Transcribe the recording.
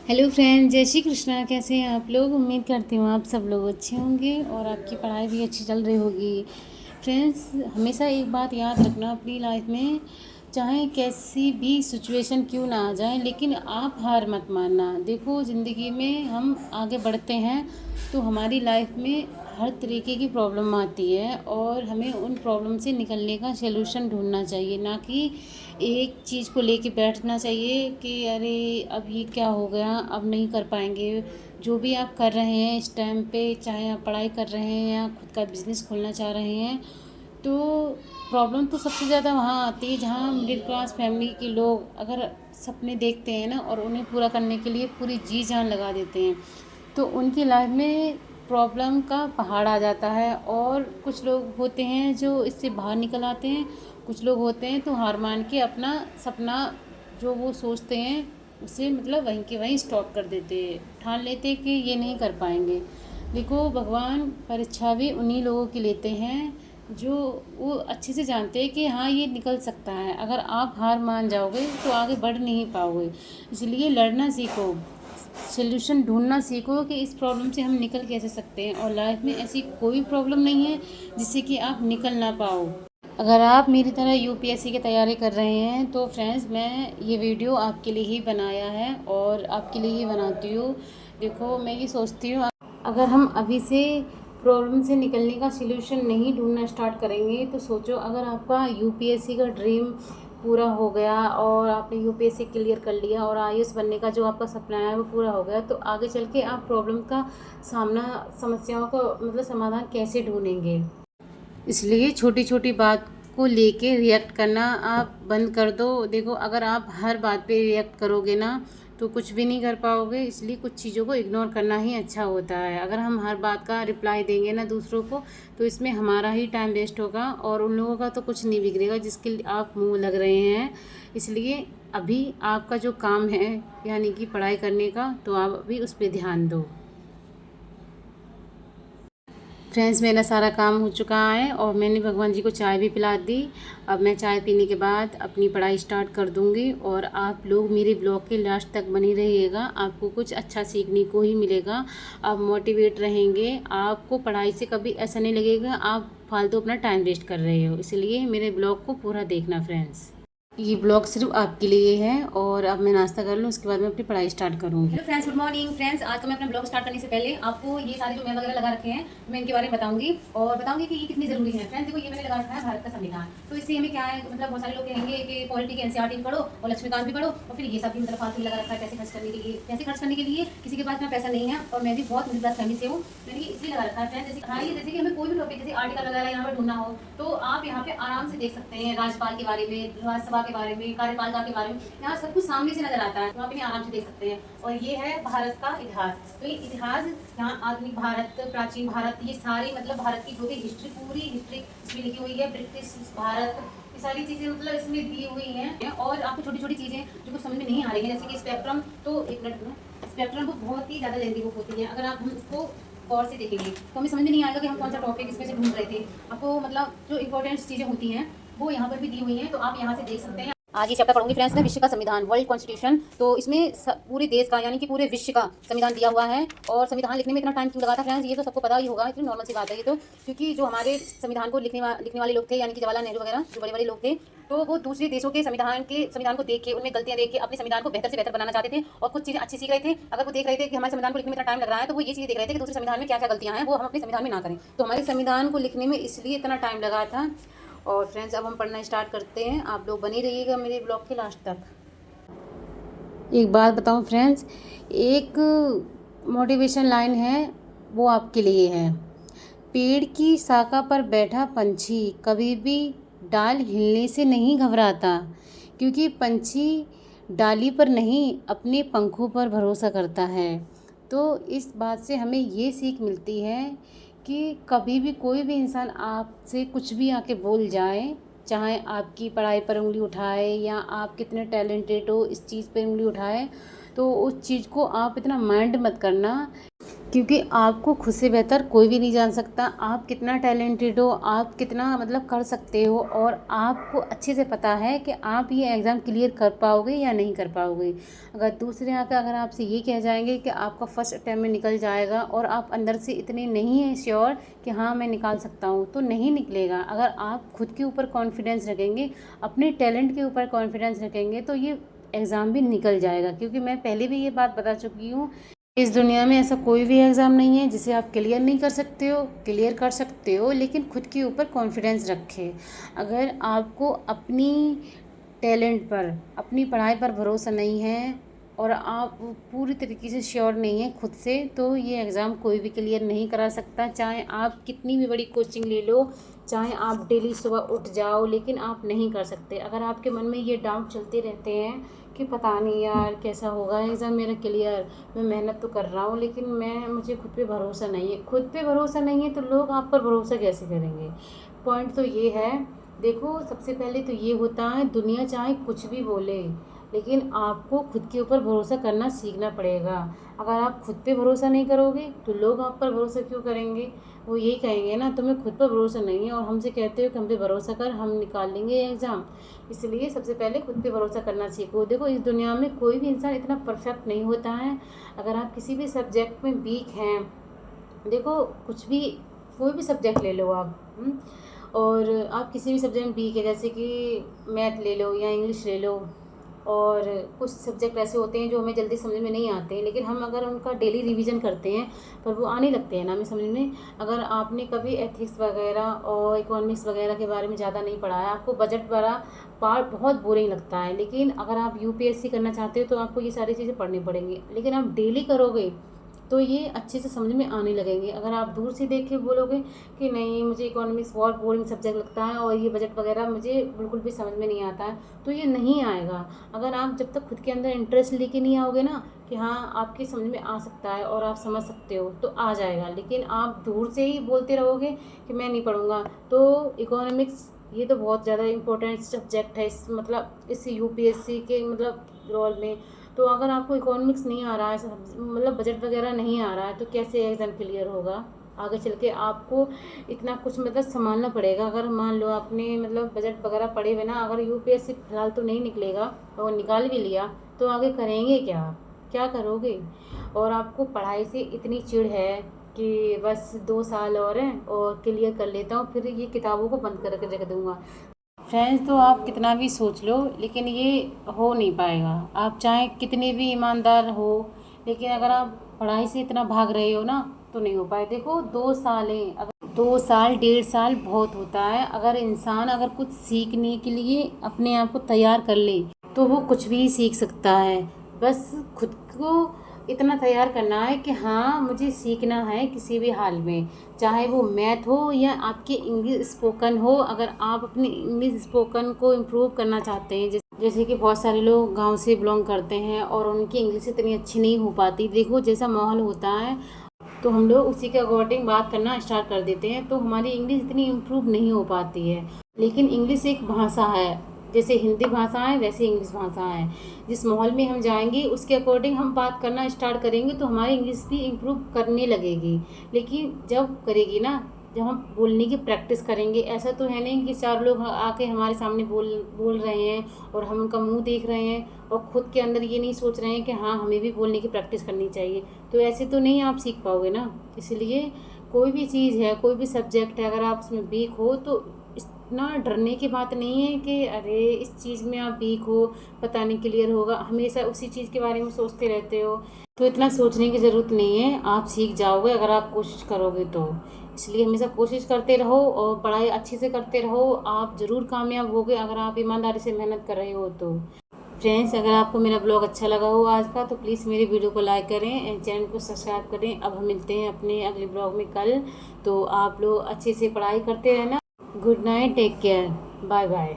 Hello friend, जय श्री कृष्णा। कैसे हैं आप लोग? उम्मीद करती हूँ आप सब लोग अच्छे होंगे और आपकी पढ़ाई भी अच्छी चल रही होगी। फ्रेंड्स, हमेशा एक बात याद रखना अपनी लाइफ में, चाहे कैसी भी सिचुएशन क्यों ना आ जाए, लेकिन आप हार मत मानना। देखो, ज़िंदगी में हम आगे बढ़ते हैं तो हमारी लाइफ में हर तरीके की प्रॉब्लम आती है और हमें उन प्रॉब्लम से निकलने का सलूशन ढूंढना चाहिए, ना कि एक चीज़ को लेके बैठना चाहिए कि अरे अब ये क्या हो गया, अब नहीं कर पाएंगे। जो भी आप कर रहे हैं इस टाइम पे, चाहे आप पढ़ाई कर रहे हैं या खुद का बिजनेस खोलना चाह रहे हैं, तो प्रॉब्लम तो सबसे ज़्यादा वहाँ आती है जहाँ मिडिल क्लास फैमिली के लोग अगर सपने देखते हैं ना और उन्हें पूरा करने के लिए पूरी जी जान लगा देते हैं, तो उनकी लाइफ में प्रॉब्लम का पहाड़ आ जाता है। और कुछ लोग होते हैं जो इससे बाहर निकल आते हैं, कुछ लोग होते हैं तो हार मान के अपना सपना जो वो सोचते हैं उसे मतलब वहीं के वहीं स्टॉप कर देते हैं, ठान लेते हैं कि ये नहीं कर पाएंगे। देखो, भगवान परीक्षा भी उन्हीं लोगों की लेते हैं जो वो अच्छे से जानते हैं कि हाँ ये निकल सकता है। अगर आप हार मान जाओगे तो आगे बढ़ नहीं पाओगे। इसलिए लड़ना सीखो, सल्यूशन ढूंढना सीखो कि इस प्रॉब्लम से हम निकल कैसे सकते हैं। और लाइफ में ऐसी कोई प्रॉब्लम नहीं है जिससे कि आप निकल ना पाओ। अगर आप मेरी तरह यूपीएससी की तैयारी कर रहे हैं तो फ्रेंड्स, मैं ये वीडियो आपके लिए ही बनाया है और आपके लिए ही बनाती हूँ। देखो, मैं ये सोचती हूँ अगर हम अभी से प्रॉब्लम से निकलने का सलूशन नहीं ढूंढना स्टार्ट करेंगे तो सोचो, अगर आपका यूपीएससी का ड्रीम पूरा हो गया और आपने यूपीएससी क्लियर कर लिया और आईएएस बनने का जो आपका सपना है वो पूरा हो गया, तो आगे चल के आप प्रॉब्लम का सामना, समस्याओं को मतलब समाधान कैसे ढूंढेंगे। इसलिए छोटी छोटी बात को लेके रिएक्ट करना आप बंद कर दो। देखो, अगर आप हर बात पे रिएक्ट करोगे ना तो कुछ भी नहीं कर पाओगे। इसलिए कुछ चीज़ों को इग्नोर करना ही अच्छा होता है। अगर हम हर बात का रिप्लाई देंगे ना दूसरों को, तो इसमें हमारा ही टाइम वेस्ट होगा और उन लोगों का तो कुछ नहीं बिगड़ेगा जिसके लिए आप मुंह लग रहे हैं। इसलिए अभी आपका जो काम है यानी कि पढ़ाई करने का, तो आप अभी उस पर ध्यान दो। फ्रेंड्स, मेरा सारा काम हो चुका है और मैंने भगवान जी को चाय भी पिला दी। अब मैं चाय पीने के बाद अपनी पढ़ाई स्टार्ट कर दूंगी और आप लोग मेरे ब्लॉग के लास्ट तक बने रहिएगा। आपको कुछ अच्छा सीखने को ही मिलेगा, आप मोटिवेट रहेंगे। आपको पढ़ाई से कभी ऐसा नहीं लगेगा आप फालतू अपना टाइम वेस्ट कर रहे हो। इसलिए मेरे ब्लॉग को पूरा देखना फ्रेंड्स। ये ब्लॉग सिर्फ आपके लिए है। और अब मैं नाश्ता कर लूँ, उसके बाद मैं अपनी पढ़ाई स्टार्ट करूँगी। Hello friends, good morning friends. आज तो मैं अपना ब्लॉग स्टार्ट करने से पहले आपको ये सारे जो मैं वगैरह लगा रखे हैं मैं इनके बारे में बताऊंगी और बताऊंगी कि ये कितनी जरूरी है। फ्रेंड्स देखो, ये मैंने लगा रखा है भारत का संविधान। तो इससे हमें क्या है, मतलब बहुत सारे लोग कहेंगे कि पॉलिटी के एनसीईआरटी भी पढ़ो और लक्ष्मीकांत भी पढ़ो और फिर ये सब भी मतलब फालतू लगा रखा है पैसे खर्च करने के लिए। पैसे खर्च करने के लिए किसी के पास इतना पैसा नहीं है और मैं भी बहुत मिडिल क्लास फैमिली से हूँ। मैंने ये इसलिए लगा रखा है फ्रेंड्स, जैसे हाँ, ये जैसे कि हमें कोई भी टॉपिक जैसे आर्टिकल वगैरह यहाँ पर ढूंढना हो तो आप यहाँ पे आराम से देख सकते हैं। राज्यपाल के बारे में, राज्यसभा के बारे में, कार्यपालिका के बारे में, यहाँ सब कुछ सामने से नजर आता है, तो आप इन्हें आराम से देख सकते हैं। और ये है भारत का इतिहास। तो ये इतिहास, यहाँ आधुनिक भारत, प्राचीन भारत, ये सारी मतलब भारत की जो भी हिस्ट्री, पूरी हिस्ट्री इसमें लिखी हुई है। ब्रिटिश भारत, ये सारी चीज़ें मतलब इसमें दी हुई हैं। और आपको छोटी छोटी चीज़ें जो कुछ समझ में नहीं आ रही है, जैसे कि स्पेक्ट्रम, तो एक मिनट, स्पेक्ट्रम बुक बहुत ही ज़्यादा लेंदी बुक होती है। अगर आप हम इसको गौर से देखेंगे तो हमें समझ में नहीं आएगा कि हम कौन सा टॉपिक इसमें से ढूंढ रहे थे। आपको मतलब जो इंपॉर्टेंट चीज़ें होती हैं वो यहाँ पर भी दी हुई हैं, तो आप यहाँ से देख सकते हैं। आज ये चैप्टर पढ़ूंगी फ्रेंड्स, मैं विश्व का संविधान, वर्ल्ड कॉन्स्टिट्यूशन। तो इसमें पूरे देश का यानी कि पूरे विश्व का संविधान दिया हुआ है। और संविधान लिखने में इतना टाइम क्यों लगा था फ्रेंड्स, ये तो सबको पता ही होगा, इतनी नॉर्मल सी बात है ये तो। क्योंकि जो हमारे संविधान को लिखने वाले लोग थे यानी कि जवाहरलाल नेहरू वगैरह जो बड़े बड़े लोग थे, तो वो दूसरे देशों के संविधान को देख के, उनमें गलतियां देख के अपने संविधान को बेहतर से बेहतर बनाना चाहते थे और कुछ चीज़ें अच्छी सीख रहे थे। अगर वो देख रहे थे कि हमारे संविधान को लिखने में इतना टाइम लग रहा है, तो वो ये चीज़ देख रहे थे कि दूसरे संविधान में क्या क्या गलतियां हैं वो हम अपने संविधान में ना करें। तो हमारे संविधान को लिखने में इसलिए इतना टाइम लगा था। और फ्रेंड्स, अब हम पढ़ना स्टार्ट करते हैं। आप लोग बने रहिएगा मेरे ब्लॉग के लास्ट तक। एक बात बताऊं फ्रेंड्स, एक मोटिवेशन लाइन है, वो आपके लिए है। पेड़ की शाखा पर बैठा पंछी कभी भी डाल हिलने से नहीं घबराता, क्योंकि पंछी डाली पर नहीं अपने पंखों पर भरोसा करता है। तो इस बात से हमें ये सीख मिलती है कि कभी भी कोई भी इंसान आपसे कुछ भी आके बोल जाए, चाहे आपकी पढ़ाई पर उंगली उठाए या आप कितने टैलेंटेड हो इस चीज़ पर उंगली उठाए, तो उस चीज़ को आप इतना माइंड मत करना क्योंकि आपको खुद से बेहतर कोई भी नहीं जान सकता आप कितना टैलेंटेड हो, आप कितना मतलब कर सकते हो, और आपको अच्छे से पता है कि आप ये एग्ज़ाम क्लियर कर पाओगे या नहीं कर पाओगे। अगर दूसरे आकर अगर आपसे ये कह जाएंगे कि आपका फर्स्ट अटैम्प्ट में निकल जाएगा और आप अंदर से इतने नहीं हैं श्योर कि हाँ मैं निकाल सकता हूँ, तो नहीं निकलेगा। अगर आप खुद के ऊपर कॉन्फिडेंस रखेंगे, अपने टैलेंट के ऊपर कॉन्फिडेंस रखेंगे, तो ये एग्ज़ाम भी निकल जाएगा। क्योंकि मैं पहले भी ये बात बता चुकी हूँ, इस दुनिया में ऐसा कोई भी एग्ज़ाम नहीं है जिसे आप क्लियर नहीं कर सकते हो। क्लियर कर सकते हो, लेकिन खुद के ऊपर कॉन्फिडेंस रखें। अगर आपको अपनी टैलेंट पर, अपनी पढ़ाई पर भरोसा नहीं है और आप पूरी तरीके से श्योर नहीं है खुद से, तो ये एग्ज़ाम कोई भी क्लियर नहीं करा सकता। चाहे आप कितनी भी बड़ी कोचिंग ले लो, चाहे आप डेली सुबह उठ जाओ, लेकिन आप नहीं कर सकते। अगर आपके मन में ये डाउट चलते रहते हैं कि पता नहीं यार कैसा होगा एग्ज़ाम मेरा क्लियर, मैं मेहनत तो कर रहा हूँ लेकिन मुझे खुद पे भरोसा नहीं है। खुद पे भरोसा नहीं है तो लोग आप पर भरोसा कैसे करेंगे? पॉइंट तो ये है, देखो सबसे पहले तो ये होता है, दुनिया चाहे कुछ भी बोले, लेकिन आपको खुद के ऊपर भरोसा करना सीखना पड़ेगा। अगर आप खुद पे भरोसा नहीं करोगे तो लोग आप पर भरोसा क्यों करेंगे? वो यही कहेंगे ना, तुम्हें खुद पर भरोसा नहीं है और हमसे कहते हो कि हम पे भरोसा कर, हम निकाल लेंगे एग्ज़ाम। इसलिए सबसे पहले खुद पे भरोसा करना सीखो। देखो इस दुनिया में कोई भी इंसान इतना परफेक्ट नहीं होता है। अगर आप किसी भी सब्जेक्ट में वीक हैं, देखो कुछ भी कोई भी सब्जेक्ट ले लो आप, और आप किसी भी सब्जेक्ट में वीक है, जैसे कि मैथ ले लो या इंग्लिश ले लो, और कुछ सब्जेक्ट ऐसे होते हैं जो हमें जल्दी समझ में नहीं आते हैं, लेकिन हम अगर उनका डेली रिवीजन करते हैं पर वो आने लगते हैं ना हमें समझ में। अगर आपने कभी एथिक्स वगैरह और इकोनॉमिक्स वगैरह के बारे में ज़्यादा नहीं पढ़ा है, आपको बजट वाला पार्ट बहुत बोरिंग लगता है, लेकिन अगर आप यूपीएससी करना चाहते हो तो आपको ये सारी चीज़ें पढ़नी पड़ेंगी। लेकिन आप डेली करोगे तो ये अच्छे से समझ में आने लगेंगे। अगर आप दूर से देख के बोलोगे कि नहीं मुझे इकोनॉमिक्स बहुत बोरिंग सब्जेक्ट लगता है और ये बजट वगैरह मुझे बिल्कुल भी समझ में नहीं आता है, तो ये नहीं आएगा। अगर आप जब तक खुद के अंदर इंटरेस्ट लेके नहीं आओगे ना कि हाँ आपकी समझ में आ सकता है और आप समझ सकते हो, तो आ जाएगा। लेकिन आप दूर से ही बोलते रहोगे कि मैं नहीं पढ़ूँगा, तो इकोनॉमिक्स ये तो बहुत ज़्यादा इम्पोर्टेंट सब्जेक्ट है इस यूपीएससी के रोल में। तो अगर आपको इकोनॉमिक्स नहीं आ रहा है, बजट वगैरह नहीं आ रहा है, तो कैसे एग्ज़ाम क्लियर होगा? आगे चल के आपको इतना कुछ संभालना पड़ेगा। अगर मान लो आपने बजट वगैरह पढ़े हुए ना, अगर यूपीएससी फिलहाल तो नहीं निकलेगा और निकाल भी लिया तो आगे करेंगे क्या करोगे? और आपको पढ़ाई से इतनी चिढ़ है कि बस 2 साल और हैं और क्लियर कर लेता हूँ, फिर ये किताबों को बंद करके रख दूँगा। फ्रेंड्स, तो आप कितना भी सोच लो लेकिन ये हो नहीं पाएगा। आप चाहे कितने भी ईमानदार हो, लेकिन अगर आप पढ़ाई से इतना भाग रहे हो ना तो नहीं हो पाए। देखो 2 साल हैं, अगर 2 साल 1.5 साल बहुत होता है। अगर इंसान अगर कुछ सीखने के लिए अपने आप को तैयार कर ले तो वो कुछ भी सीख सकता है। बस खुद को इतना तैयार करना है कि हाँ मुझे सीखना है किसी भी हाल में, चाहे वो मैथ हो या आपकी इंग्लिश स्पोकन हो। अगर आप अपनी इंग्लिश स्पोकन को इम्प्रूव करना चाहते हैं, जैसे कि बहुत सारे लोग गांव से बिलोंग करते हैं और उनकी इंग्लिश इतनी अच्छी नहीं हो पाती। देखो जैसा माहौल होता है तो हम लोग उसी के अकॉर्डिंग बात करना स्टार्ट कर देते हैं, तो हमारी इंग्लिश इतनी इम्प्रूव नहीं हो पाती है। लेकिन इंग्लिश एक भाषा है, जैसे हिंदी भाषा है वैसे इंग्लिश भाषा है। जिस माहौल में हम जाएंगे उसके अकॉर्डिंग हम बात करना स्टार्ट करेंगे तो हमारी इंग्लिश भी इम्प्रूव करने लगेगी। लेकिन जब करेगी ना, जब हम बोलने की प्रैक्टिस करेंगे। ऐसा तो है नहीं कि 4 लोग आके हमारे सामने बोल रहे हैं और हम उनका मुंह देख रहे हैं और ख़ुद के अंदर ये नहीं सोच रहे हैं कि हाँ हमें भी बोलने की प्रैक्टिस करनी चाहिए। तो ऐसे तो नहीं आप सीख पाओगे ना। इसलिए कोई भी चीज़ है, कोई भी सब्जेक्ट है, अगर आप उसमें वीक हो तो इतना डरने की बात नहीं है कि अरे इस चीज़ में आप वीक हो पता नहीं क्लियर होगा, हमेशा उसी चीज़ के बारे में सोचते रहते हो, तो इतना सोचने की ज़रूरत नहीं है। आप सीख जाओगे अगर आप कोशिश करोगे तो। इसलिए हमेशा कोशिश करते रहो और पढ़ाई अच्छे से करते रहो, आप ज़रूर कामयाब होगे अगर आप ईमानदारी से मेहनत कर रहे हो तो। फ्रेंड्स, अगर आपको मेरा ब्लॉग अच्छा लगा हो आज का तो प्लीज़ मेरे वीडियो को लाइक करें एंड चैनल को सब्सक्राइब करें। अब हम मिलते हैं अपने अगले ब्लॉग में कल। तो आप लोग अच्छे से पढ़ाई करते रहना। Good night, take care, bye bye.